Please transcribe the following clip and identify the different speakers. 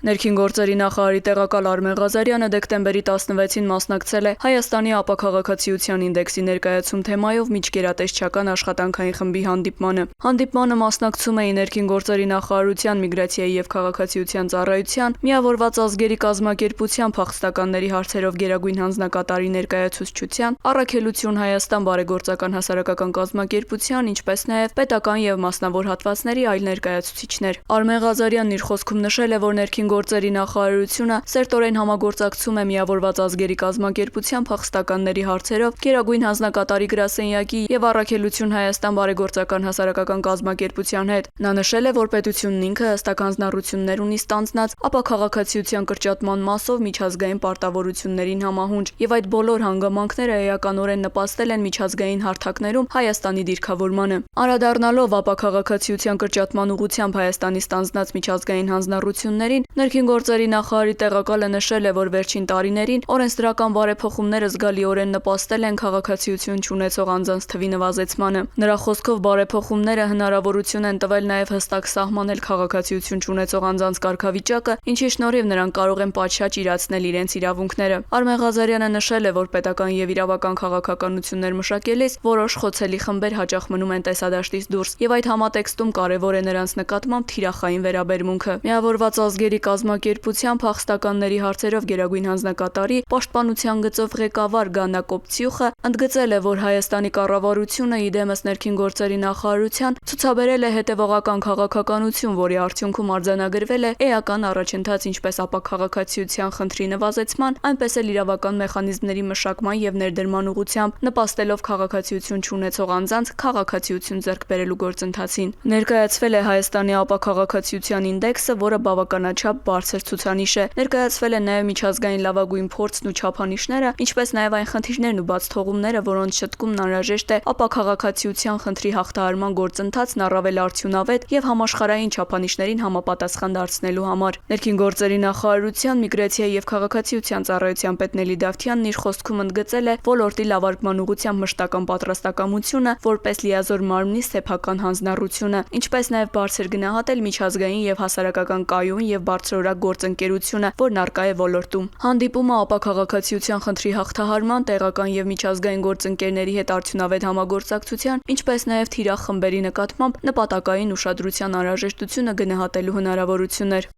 Speaker 1: Ներքին գործերի նախարարի տեղակալ Արմեն Ղազարյանը դեկտեմբերի 16-ին մասնակցել է Հայաստանի ապաքաղաքացիության ինդեքսի ներկայացում թեմայով միջգերատեսչական աշխատանքային խմբի հանդիպմանը։ Հանդիպմանը մասնակցում էին Ներքին գործերի նախարարության, միգրացիայի եւ քաղաքացիության ծառայության, Միավորված ազգերի կազմակերպության փախստականների հարցերով գերագույն հանձնակատարի ներկայացուցչության, Առաքելություն Հայաստան բարեգործական հասարակական կազմակերպության, ինչպես նաեւ պետական եւ մասնավոր հատվածների այլ ներկայացուցիչներ։ Արմեն Ղազարյանն իր խոսքում նշել է, որ Ներքին գործերի նախարարությունը սերտորեն համագործակցում է Միավորված ազգերի կազմակերպության փախստականների հարցերով գերագույն հանձնակատարի գրասենյակի եւ Առաքելություն Հայաստան բարեգործական հասարակական կազմակերպության հետ։ Նա նշել է, որ պետությունն ինքը հստակ հանձնառություններ ունի ստանձնած ապաքաղաքացիության կրճատման մասով միջազգային պարտավորություններին համահունչ, եւ այդ բոլոր հանգամանքները էականորեն նպաստել են միջազգային հարթակներում Հայաստանի դիրքավորմանը։ Անդրադառնալով ապաքաղաքացիության կրճատման ուղղությամբ Հայաստանի ստանձնած միջազգային հանձնառություններին, Ներքին գործերի նախարարի տեղակալը նշել է, որ վերջին տարիներին օրենսդրական բարեփոխումները զգալիորեն նպաստել են քաղաքացիություն չունեցող անձանց թվի նվազեցմանը։ Նրա խոսքով բարեփոխումները հնարավորություն են տվել նաև հստակ սահմանել քաղաքացիություն չունեցող անձանց կարգավիճակը, ինչի շնորհիվ նրանք կարող են պատշաճ իրացնել իրենց իրավունքները։ Արմեն Ղազարյանը նշել է, որ պետական եւ իրավական քաղաքականություններ մշակելիս որոշ խոցելի խմբեր հաճախ մնում են տեսադաշտից դուրս, եւ այդ համատեքստում կարեւոր է նրանց նկատմամբ թիրախային վերաբերմունքը։ Միավորված ազգերի կազմակերպության փախստականների հարցերով գերագույն հանձնակատարի պաշտպանության գծով ղեկավար Գաննա Կոպցյուխը ընդգծել է, որ Հայաստանի կառավարությունը իդեմս Ներքին գործերի նախարարության ցուցաբերել է հետևողական քաղաքականություն, որի արդյունքում արձանագրվել է էական առաջընթաց ինչպես ապաքաղաքացիության խնդրի նվազեցման, այնպես էլ իրավական մեխանիզմների մշակման եւ ներդրման ուղղությամբ, նպաստելով քաղաքացիություն չունեցող անձանց քաղաքացիություն ձեռք բերելու գործընթացին։ Ներկայացվել է Հայաստանի ապաքաղաքացիության ինդեքսը, որը բավականաչափ բարձր ցուցանիշ է։ Ներկայացվել է նաև միջազգային լավագույն փորձն ու չափանիշները, ինչպես նաև այն խնդիրներն ու բացթողումները, որոնց շտկումն անհրաժեշտ է ապաքաղաքացիության խնդրի հաղթահարման գործընթացն առավել արդյունավետ եւ համաշխարհային չափանիշներին համապատասխան դարձնելու համար։ Ներքին գործերի նախարարության, միգրացիայի եւ քաղաքացիության ծառայության պետ Նելի Դավթյանն իր խոսքում ընդգծել է ոլորտի լավարկման ուղղությամբ մշտական պատրաստակամությունը որպես լիազոր մարմնի սեփական հանձնառությունը, ինչպես նաև բարձր գնահատել միջազգային եւ հասարակական կայուն եւ բարձրորակ գործընկերությունը, որն առկա է ոլորտում։ Հանդիպումը ապաքաղաքացիության խնդրի հաղթահարման, տեղական եւ միջազգային գործընկերների հետ արդյունավետ համագործակցության, ինչպես նաեւ թիրախ խմբերի նկատմամբ նպատակային ուշադրության անհրաժեշտությունը գնահատելու հնարավորություն էր։